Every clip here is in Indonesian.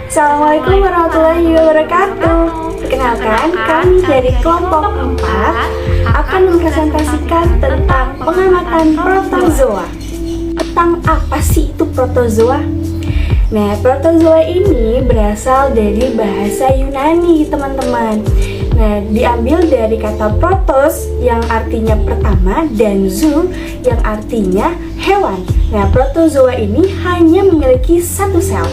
Assalamualaikum warahmatullahi wabarakatuh. Perkenalkan, kami dari kelompok 4 akan mempresentasikan tentang pengamatan protozoa. Tentang apa sih itu protozoa? Nah, protozoa ini berasal dari bahasa Yunani, teman-teman. Nah, diambil dari kata protos yang artinya pertama dan zoo yang artinya hewan. Nah, protozoa ini hanya memiliki satu sel.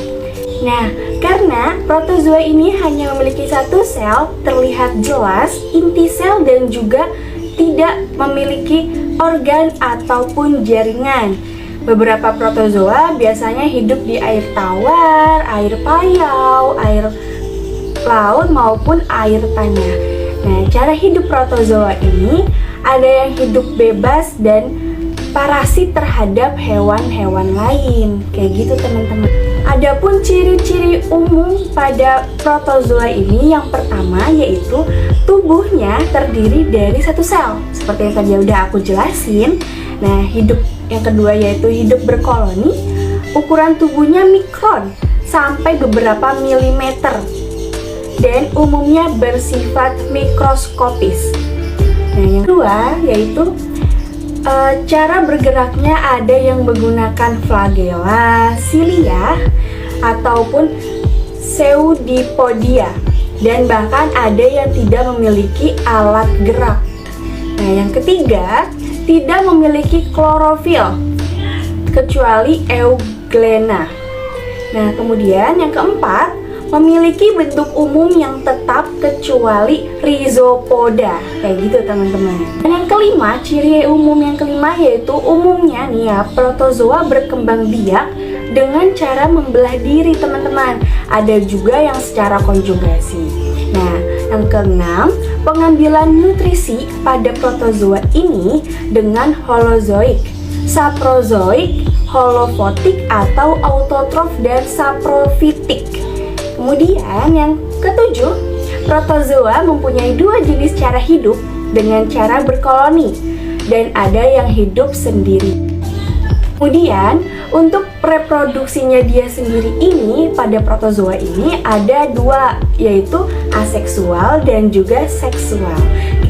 Nah, karena protozoa ini hanya memiliki satu sel, terlihat jelas inti sel dan juga tidak memiliki organ ataupun jaringan. Beberapa protozoa biasanya hidup di air tawar, air payau, air laut maupun air tanah. Nah, cara hidup protozoa ini ada yang hidup bebas dan parasit terhadap hewan-hewan lain. Kayak gitu, teman-teman. Adapun ciri-ciri umum pada protozoa ini yang pertama yaitu tubuhnya terdiri dari satu sel. Seperti yang tadi udah aku jelasin. Nah, yang kedua yaitu hidup berkoloni. Ukuran tubuhnya mikron sampai beberapa milimeter dan umumnya bersifat mikroskopis. Nah, yang kedua yaitu cara bergeraknya ada yang menggunakan flagella, silia, ataupun pseudipodia, dan bahkan ada yang tidak memiliki alat gerak. Nah, yang ketiga, tidak memiliki klorofil, kecuali euglena. Nah, kemudian yang keempat, memiliki bentuk umum yang tetap kecuali rhizopoda. Kayak gitu, teman-teman. Dan yang kelima, ciri umum yang kelima yaitu umumnya nih ya, protozoa berkembang biak dengan cara membelah diri, teman-teman. Ada juga yang secara konjugasi. Nah, yang keenam, pengambilan nutrisi pada protozoa ini dengan holozoik, saprozoik, holofotik atau autotrof dan saprofitik. Kemudian yang ketujuh, protozoa mempunyai dua jenis cara hidup dengan cara berkoloni dan ada yang hidup sendiri. Kemudian untuk reproduksinya dia sendiri ini pada protozoa ini ada dua, yaitu aseksual dan juga seksual.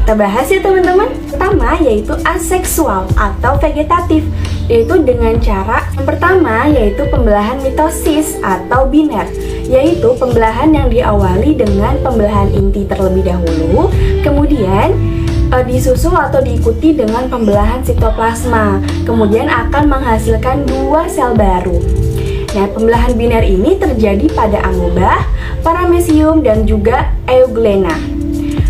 Kita bahas ya, teman-teman. Pertama yaitu aseksual atau vegetatif, yaitu dengan cara yang pertama yaitu pembelahan mitosis atau biner, yaitu pembelahan yang diawali dengan pembelahan inti terlebih dahulu, kemudian disusul atau diikuti dengan pembelahan sitoplasma, kemudian akan menghasilkan dua sel baru. Nah, pembelahan biner ini terjadi pada amoeba, paramecium, dan juga euglena.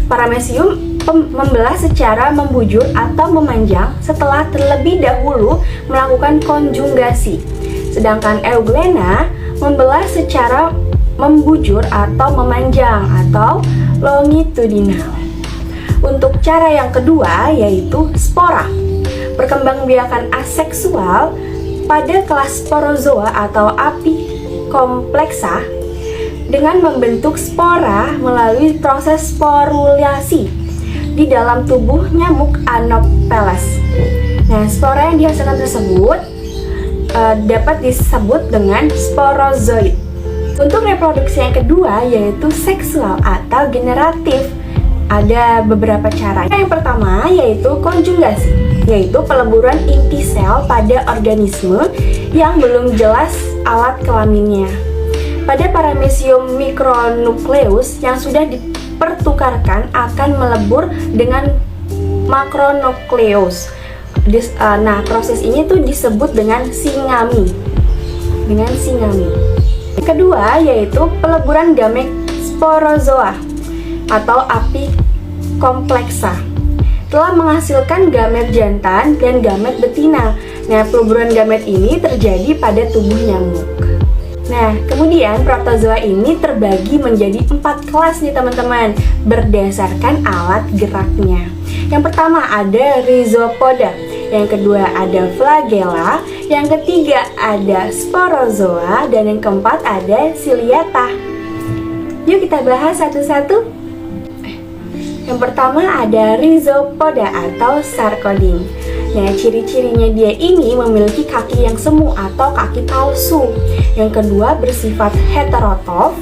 Paramecium membelah secara membujur atau memanjang setelah terlebih dahulu melakukan konjugasi, sedangkan euglena membelah secara membujur atau memanjang atau longitudinal. Untuk cara yang kedua yaitu spora, perkembangbiakan aseksual pada kelas sporozoa atau apikompleksa dengan membentuk spora melalui proses sporulasi di dalam tubuh nyamuk Anopheles. Nah, spora yang dihasilkan tersebut dapat disebut dengan sporozoid. Untuk reproduksi yang kedua yaitu seksual atau generatif. Ada beberapa cara. Yang pertama yaitu konjugasi, yaitu peleburan inti sel pada organisme yang belum jelas alat kelaminnya. Pada paramecium mikronukleus yang sudah dipertukarkan akan melebur dengan makronukleus. Nah, proses ini tuh disebut dengan singami. Kedua yaitu peleburan gamet sporozoa atau apikompleksa telah menghasilkan gamet jantan dan gamet betina. Nah, peleburan gamet ini terjadi pada tubuh nyamuk. Nah, kemudian protozoa ini terbagi menjadi 4 kelas nih, teman-teman, berdasarkan alat geraknya. Yang pertama ada rhizopoda, yang kedua ada flagella, yang ketiga ada sporozoa, dan yang keempat ada ciliata. Yuk kita bahas satu-satu. Yang pertama ada rhizopoda atau sarcoding. Nah, ciri-cirinya dia ini memiliki kaki yang semu atau kaki palsu. Yang kedua bersifat heterotop.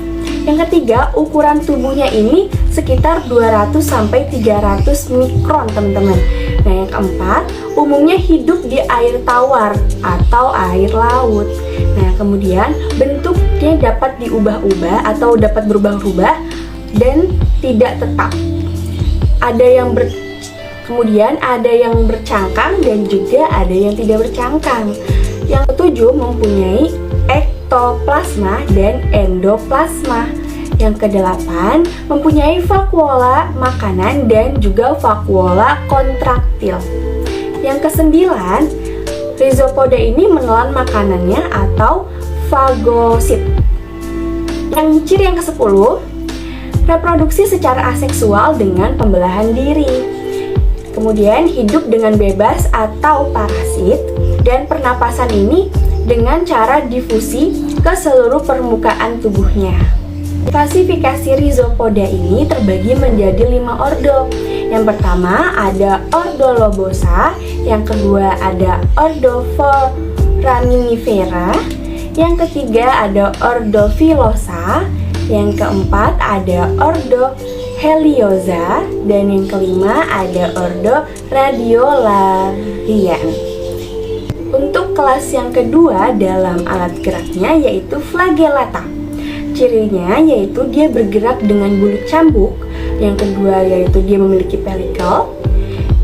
Yang ketiga, ukuran tubuhnya ini sekitar 200-300 mikron, teman-teman. Nah, yang keempat, umumnya hidup di air tawar atau air laut. Nah, kemudian bentuknya dapat diubah-ubah atau dapat berubah-ubah dan tidak tetap. Kemudian ada yang bercangkang dan juga ada yang tidak bercangkang. Yang ketujuh, mempunyai ektoplasma dan endoplasma. Yang kedelapan, mempunyai vakuola makanan dan juga vakuola kontraktil. Yang kesembilan, rhizopoda ini menelan makanannya atau fagosit. Yang ciri yang ke-10, reproduksi secara aseksual dengan pembelahan diri. Kemudian hidup dengan bebas atau parasit, dan pernapasan ini dengan cara difusi ke seluruh permukaan tubuhnya. Klasifikasi rhizopoda ini terbagi menjadi 5 ordo. Yang pertama ada ordo Lobosa, yang kedua ada ordo Foraminifera, yang ketiga ada ordo Filosa, yang keempat ada ordo Heliosza, dan yang kelima ada ordo Radiolarian. Untuk kelas yang kedua dalam alat geraknya yaitu flagellata. Cirinya yaitu dia bergerak dengan bulik cambuk. Yang kedua yaitu dia memiliki pelikel,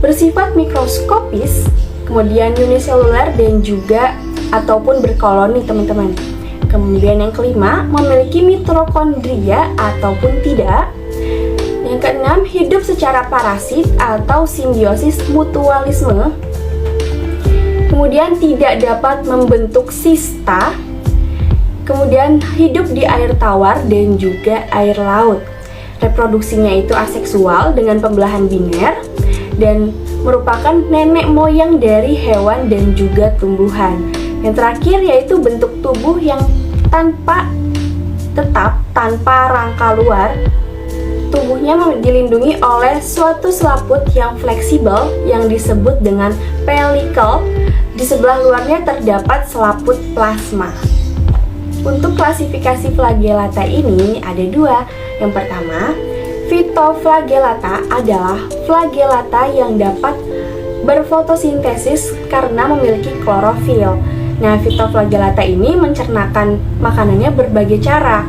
bersifat mikroskopis, kemudian uniseluler dan juga ataupun berkoloni, teman-teman. Kemudian yang kelima, memiliki mitokondria ataupun tidak. Yang keenam, hidup secara parasit atau simbiosis mutualisme. Kemudian tidak dapat membentuk sista. Kemudian hidup di air tawar dan juga air laut. Reproduksinya itu aseksual dengan pembelahan biner dan merupakan nenek moyang dari hewan dan juga tumbuhan. Yang terakhir yaitu bentuk tubuh yang tetap tanpa rangka luar. Tubuhnya dilindungi oleh suatu selaput yang fleksibel yang disebut dengan pelikel. Di sebelah luarnya terdapat selaput plasma. Untuk klasifikasi flagellata ini ada 2. Yang pertama, Phytoflagellata adalah flagellata yang dapat berfotosintesis karena memiliki klorofil. Nah, Phytoflagellata ini mencernakan makanannya berbagai cara,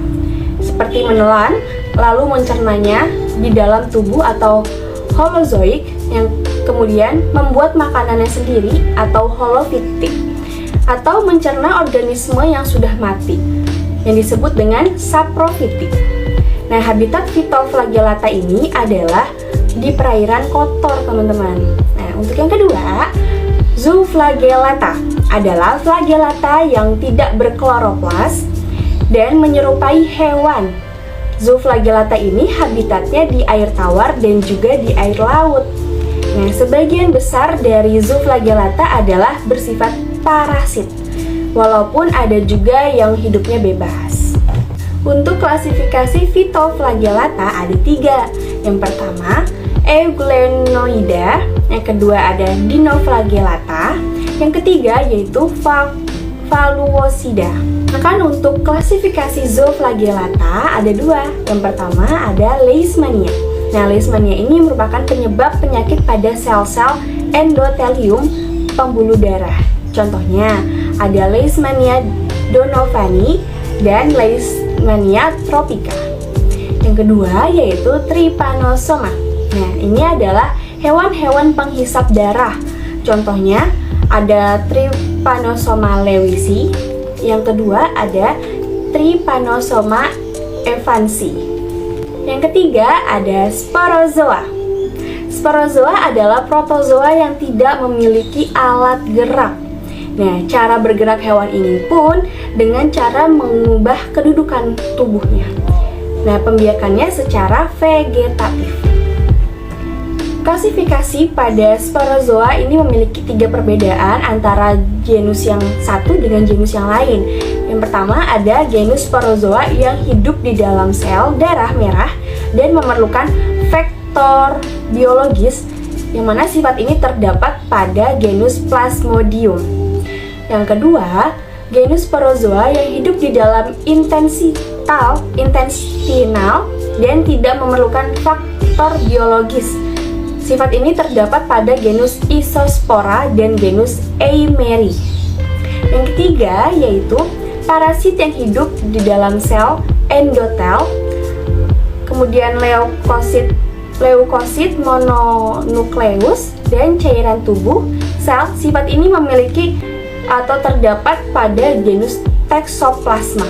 seperti menelan, lalu mencernanya di dalam tubuh atau holozoik, yang kemudian membuat makanannya sendiri atau holofitik, atau mencerna organisme yang sudah mati, yang disebut dengan saprofitik. Nah, habitat Phytoflagellata ini adalah di perairan kotor, teman-teman. Nah, untuk yang kedua, Zooflagellata adalah flagellata yang tidak berkloroplas dan menyerupai hewan. Zooflagellata ini habitatnya di air tawar dan juga di air laut. Nah, sebagian besar dari Zooflagellata adalah bersifat parasit, walaupun ada juga yang hidupnya bebas. Untuk klasifikasi Phytoflagellata ada 3. Yang pertama, Euglenoida, yang kedua ada Dinoflagellata, yang ketiga yaitu Phaluocida. Bahkan untuk klasifikasi Zooflagellata ada 2. Yang pertama ada Leishmania. Nah, Leishmania ini merupakan penyebab penyakit pada sel-sel endotelium pembuluh darah. Contohnya ada Leishmania donovani dan Leishmania tropica. Yang kedua yaitu Trypanosoma. Nah, ini adalah hewan-hewan penghisap darah. Contohnya ada Trypanosoma lewisi. Yang kedua ada Trypanosoma evansi. Yang ketiga ada Sporozoa. Sporozoa adalah protozoa yang tidak memiliki alat gerak. Nah, cara bergerak hewan ini pun dengan cara mengubah kedudukan tubuhnya. Nah, pembiakannya secara vegetatif. Klasifikasi pada Sporozoa ini memiliki 3 perbedaan antara genus yang satu dengan genus yang lain. Yang pertama ada genus Sporozoa yang hidup di dalam sel darah merah dan memerlukan vektor biologis, yang mana sifat ini terdapat pada genus Plasmodium. Yang kedua, genus Sporozoa yang hidup di dalam total intestinal dan tidak memerlukan faktor biologis. Sifat ini terdapat pada genus Isospora dan genus Eimeri. Yang ketiga yaitu parasit yang hidup di dalam sel endotel, kemudian leukosit mononukleus dan cairan tubuh sel. Sifat ini memiliki atau terdapat pada genus Toxoplasma.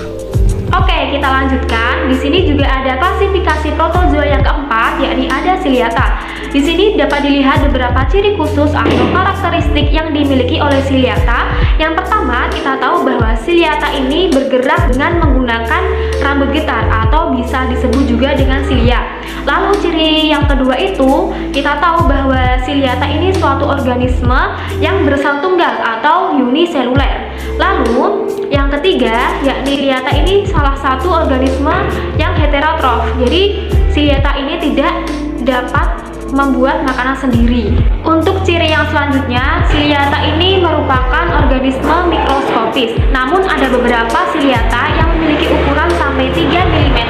Oke, kita lanjutkan. Di sini juga ada klasifikasi protozoa yang keempat, yakni ada Ciliata. Di sini dapat dilihat beberapa ciri khusus atau karakteristik yang dimiliki oleh Ciliata. Yang pertama, kita tahu bahwa Ciliata ini bergerak dengan menggunakan rambut gitar atau bisa disebut juga dengan silia. Lalu ciri yang kedua itu, kita tahu bahwa Ciliata ini suatu organisme yang bersel tunggal atau uniseluler. Lalu yang ketiga, yakni Ciliata ini salah satu organisme yang heterotrof. Jadi Ciliata ini tidak dapat membuat makanan sendiri. Untuk ciri yang selanjutnya, Ciliata ini merupakan organisme mikroskopis. Namun ada beberapa Ciliata yang memiliki ukuran sampai 3 mm.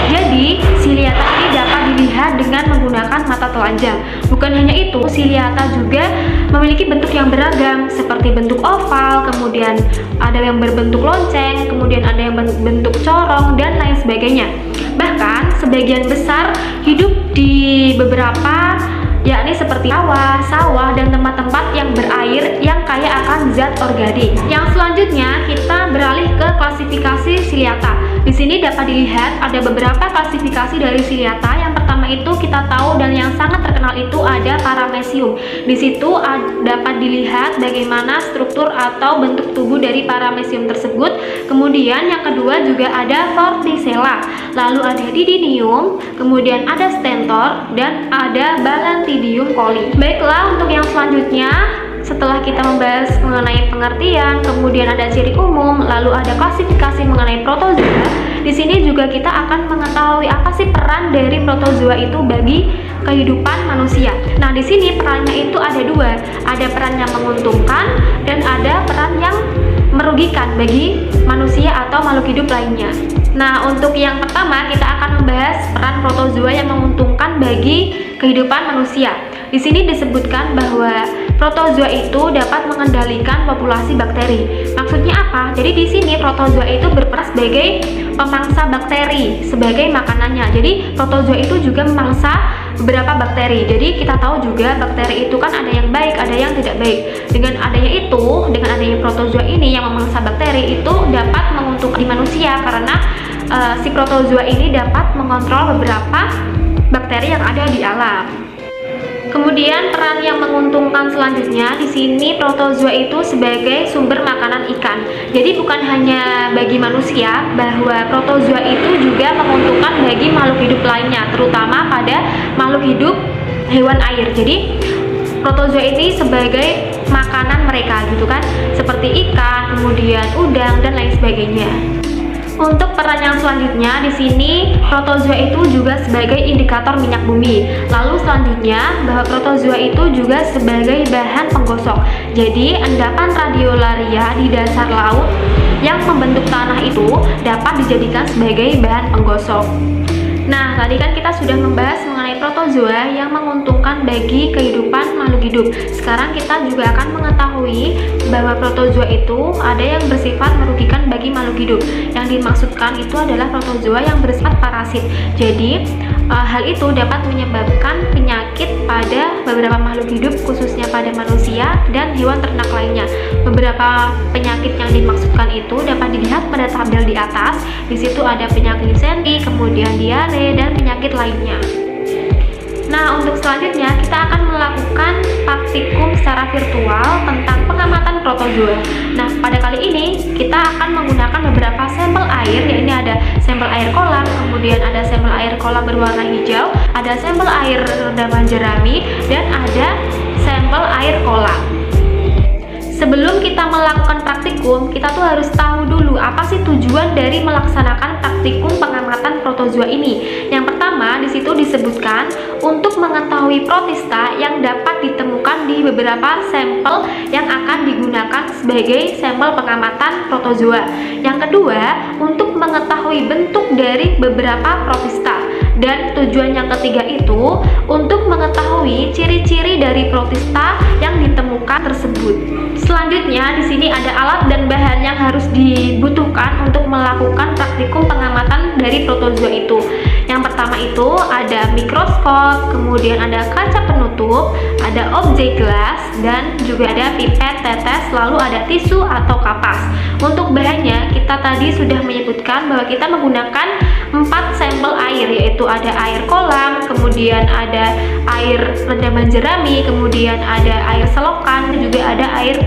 Jadi Ciliata ini dapat dilihat dengan menggunakan mata telanjang. Bukan hanya itu, Ciliata juga memiliki bentuk yang beragam seperti bentuk oval, kemudian ada yang berbentuk lonceng, kemudian ada yang berbentuk corong dan lain sebagainya. Bahkan sebagian besar hidup di beberapa, yakni seperti sawah, dan tempat-tempat yang berair yang kaya akan zat organik. Yang selanjutnya kita beralih ke klasifikasi Ciliata. Di sini dapat dilihat ada beberapa klasifikasi dari Ciliata. Yang pertama itu kita tahu dan yang sangat terkenal itu ada Paramecium. Di situ dapat dilihat bagaimana struktur atau bentuk tubuh dari Paramecium tersebut. Kemudian yang kedua juga ada Vorticella, lalu ada Didinium, kemudian ada Stentor, dan ada Balantidium coli. Baiklah, untuk yang selanjutnya, setelah kita membahas mengenai pengertian, kemudian ada ciri umum, lalu ada klasifikasi mengenai protozoa. Di sini juga kita akan mengetahui apa sih peran dari protozoa itu bagi kehidupan manusia. Nah, di sini perannya itu ada dua, ada peran yang menguntungkan dan ada peran yang merugikan bagi manusia atau makhluk hidup lainnya. Nah, untuk yang pertama kita akan membahas peran protozoa yang menguntungkan bagi kehidupan manusia. Di sini disebutkan bahwa protozoa itu dapat mengendalikan populasi bakteri. Maksudnya apa? Jadi di sini protozoa itu berperan sebagai pemangsa bakteri sebagai makanannya. Jadi protozoa itu juga memangsa beberapa bakteri. Jadi kita tahu juga bakteri itu kan ada yang baik, ada yang tidak baik. Dengan adanya protozoa ini yang memangsa bakteri itu dapat menguntungkan di manusia karena si protozoa ini dapat mengontrol beberapa bakteri yang ada di alam. Kemudian peran yang menguntungkan selanjutnya di sini protozoa itu sebagai sumber makanan ikan. Jadi bukan hanya bagi manusia, bahwa protozoa itu juga menguntungkan bagi makhluk hidup lainnya, terutama pada makhluk hidup hewan air. Jadi protozoa ini sebagai makanan mereka gitu kan, seperti ikan, kemudian udang dan lain sebagainya. Untuk peran yang selanjutnya di sini protozoa itu juga sebagai indikator minyak bumi. Lalu selanjutnya bahwa protozoa itu juga sebagai bahan penggosok. Jadi endapan radiolaria di dasar laut yang membentuk tanah itu dapat dijadikan sebagai bahan penggosok. Nah, tadi kan kita sudah membahas mengenai protozoa yang menguntungkan bagi kehidupan makhluk hidup. Sekarang kita juga akan mengetahui bahwa protozoa itu ada yang bersifat merugikan bagi makhluk hidup. Yang dimaksudkan itu adalah protozoa yang bersifat parasit. Jadi, hal itu dapat menyebabkan penyakit pada beberapa makhluk hidup, khususnya pada manusia dan hewan ternak lainnya. Beberapa penyakit yang dimaksudkan itu dapat dilihat pada tabel di atas. Di situ ada penyakit disenti, kemudian diare, dan penyakit lainnya. Nah, untuk selanjutnya kita akan melakukan praktikum secara virtual tentang pengamatan protozoa. Nah, pada kali ini kita akan menggunakan beberapa sampel air, yaitu ada sampel air kolam, kemudian ada sampel air kolam berwarna hijau, ada sampel air rendaman jerami, dan ada sampel air kolam. Sebelum kita melakukan praktikum, kita tuh harus tahu dulu apa sih tujuan dari melaksanakan praktikum pengamatan protozoa ini. Yang pertama, di situ disebutkan untuk mengetahui protista yang dapat ditemukan di beberapa sampel yang akan digunakan sebagai sampel pengamatan protozoa. Yang kedua, untuk mengetahui bentuk dari beberapa protista. Dan tujuan yang ketiga itu untuk mengetahui ciri-ciri dari protista yang ditemukan tersebut. Selanjutnya di sini ada alat dan bahan yang harus dibutuhkan untuk melakukan praktikum pengamatan dari protozoa itu. Yang pertama itu ada mikroskop, kemudian ada kaca penutup, ada objek gelas, dan juga ada pipet, tetes, lalu ada tisu atau kapas. Untuk bahannya kita tadi sudah menyebutkan bahwa kita menggunakan 4 sampel air, yaitu ada air kolam, kemudian ada air rendaman jerami, kemudian ada air selokan, dan juga ada air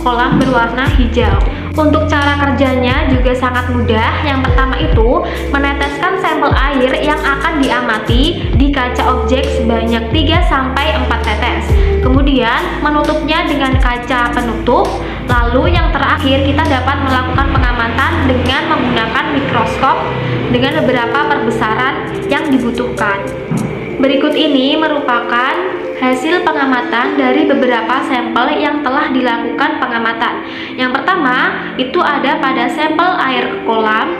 kolam berwarna hijau. Untuk cara kerjanya juga sangat mudah. Yang pertama itu meneteskan sampel air yang akan diamati di kaca objek sebanyak 3-4 tetes. Kemudian menutupnya dengan kaca penutup. Lalu yang terakhir kita dapat melakukan pengamatan dengan menggunakan mikroskop dengan beberapa perbesaran yang dibutuhkan. Berikut ini merupakan hasil pengamatan dari beberapa sampel yang telah dilakukan pengamatan. Yang pertama itu ada pada sampel air kolam.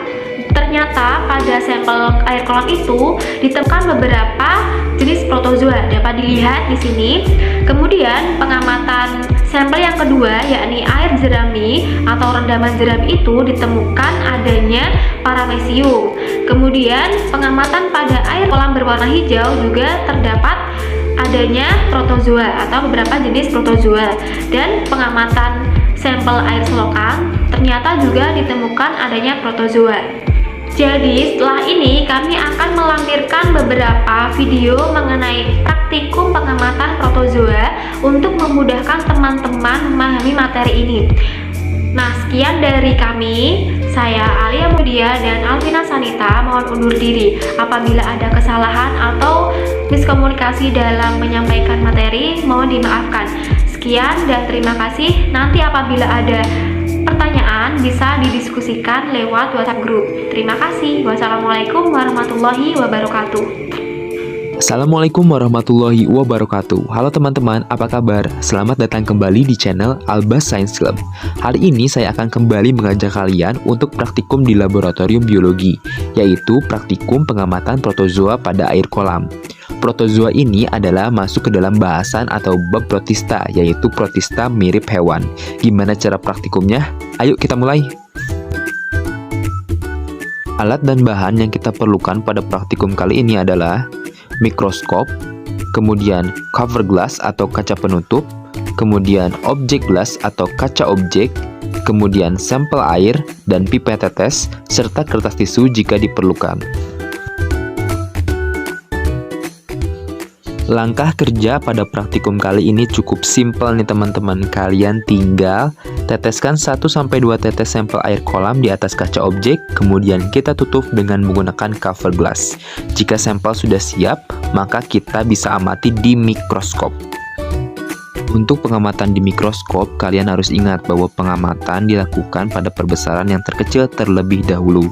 Ternyata pada sampel air kolam itu ditemukan beberapa jenis protozoa, dapat dilihat di sini. Kemudian pengamatan sampel yang kedua yakni air jerami atau rendaman jerami itu ditemukan adanya paramecium. Kemudian pengamatan pada air kolam berwarna hijau juga terdapat adanya protozoa atau beberapa jenis protozoa. Dan pengamatan sampel air selokan ternyata juga ditemukan adanya protozoa. Jadi setelah ini kami akan melampirkan beberapa video mengenai praktikum pengamatan protozoa untuk memudahkan teman-teman memahami materi ini. Nah, sekian dari kami. Saya Alia Mudia dan Alvina Sanita mohon undur diri. Apabila ada kesalahan atau miskomunikasi dalam menyampaikan materi, mohon dimaafkan. Sekian dan terima kasih. Nanti apabila ada pertanyaan bisa didiskusikan lewat WhatsApp group. Terima kasih. Wassalamualaikum warahmatullahi wabarakatuh. Assalamualaikum warahmatullahi wabarakatuh. Halo teman-teman, apa kabar? Selamat datang kembali di channel Albas Science Club. Hari ini saya akan kembali mengajak kalian untuk praktikum di laboratorium biologi, yaitu praktikum pengamatan protozoa pada air kolam. Protozoa ini adalah masuk ke dalam bahasan atau bab protista, yaitu protista mirip hewan. Gimana cara praktikumnya? Ayo kita mulai. Alat dan bahan yang kita perlukan pada praktikum kali ini adalah mikroskop, kemudian cover glass atau kaca penutup, kemudian objek glass atau kaca objek, kemudian sampel air dan pipet tetes, serta kertas tisu jika diperlukan. Langkah kerja pada praktikum kali ini cukup simpel nih teman-teman. Kalian tinggal teteskan 1-2 tetes sampel air kolam di atas kaca objek, kemudian kita tutup dengan menggunakan cover glass. Jika sampel sudah siap, maka kita bisa amati di mikroskop. Untuk pengamatan di mikroskop, kalian harus ingat bahwa pengamatan dilakukan pada perbesaran yang terkecil terlebih dahulu.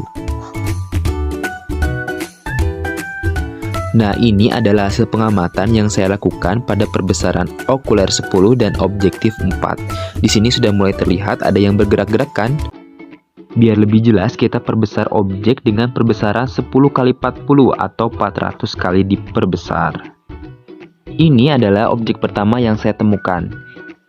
Nah, ini adalah hasil pengamatan yang saya lakukan pada perbesaran okuler 10 dan objektif 4. Di sini sudah mulai terlihat ada yang bergerak-gerak kan? Biar lebih jelas, kita perbesar objek dengan perbesaran 10 kali 40 atau 400 kali diperbesar. Ini adalah objek pertama yang saya temukan.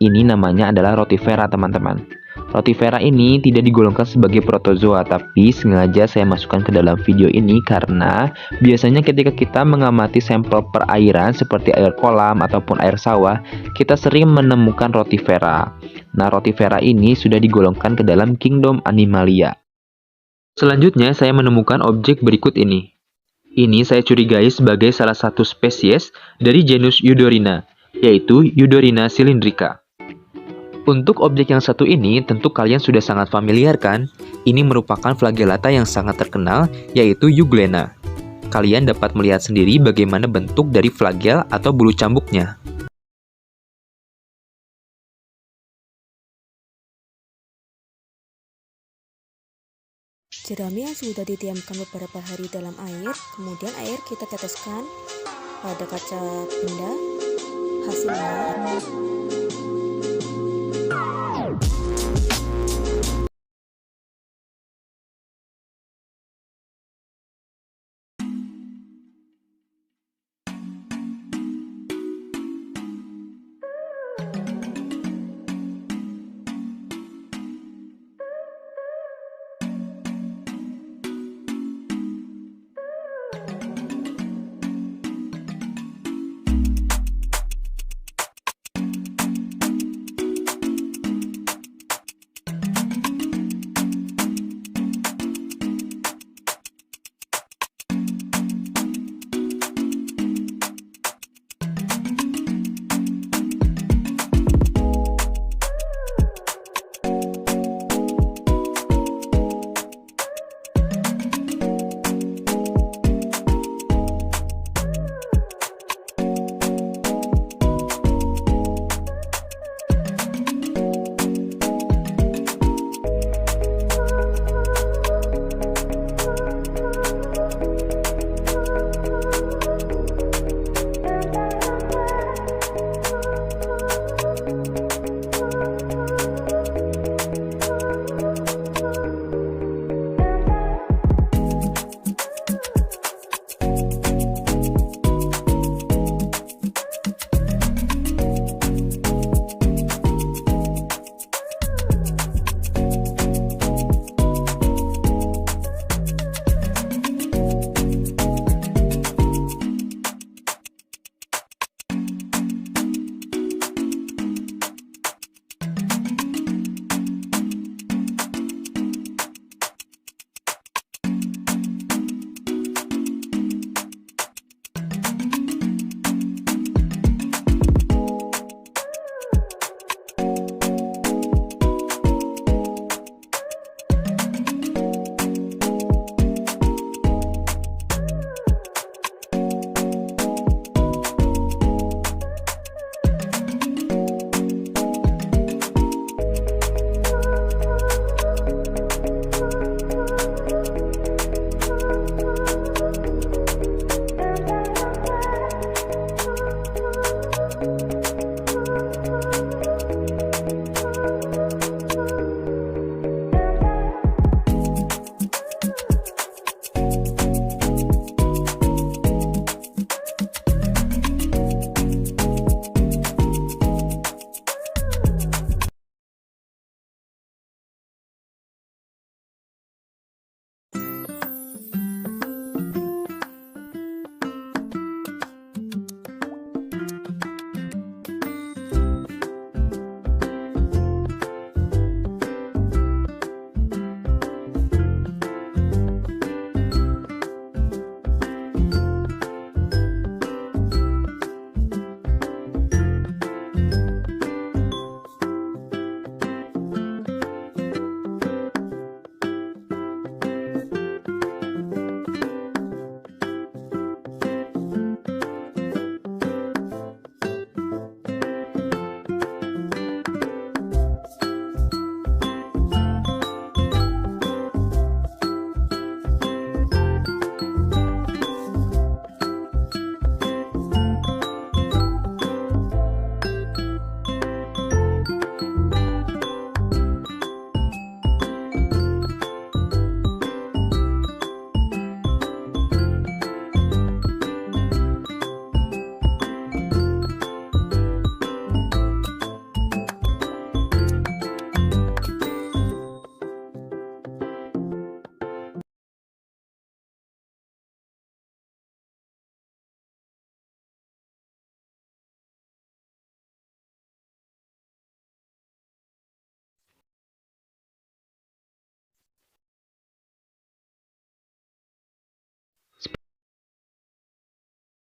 Ini namanya adalah rotifera, teman-teman. Rotifera ini tidak digolongkan sebagai protozoa, tapi sengaja saya masukkan ke dalam video ini karena biasanya ketika kita mengamati sampel perairan seperti air kolam ataupun air sawah, kita sering menemukan rotifera. Nah, rotifera ini sudah digolongkan ke dalam kingdom Animalia. Selanjutnya, saya menemukan objek berikut ini. Ini saya curigai sebagai salah satu spesies dari genus Eudorina, yaitu Eudorina cylindrica. Untuk objek yang satu ini tentu kalian sudah sangat familiar kan? Ini merupakan flagellata yang sangat terkenal, yaitu Euglena. Kalian dapat melihat sendiri bagaimana bentuk dari flagel atau bulu cambuknya. Jerami yang sudah didiamkan beberapa hari dalam air, kemudian air kita teteskan pada kaca benda. Hasilnya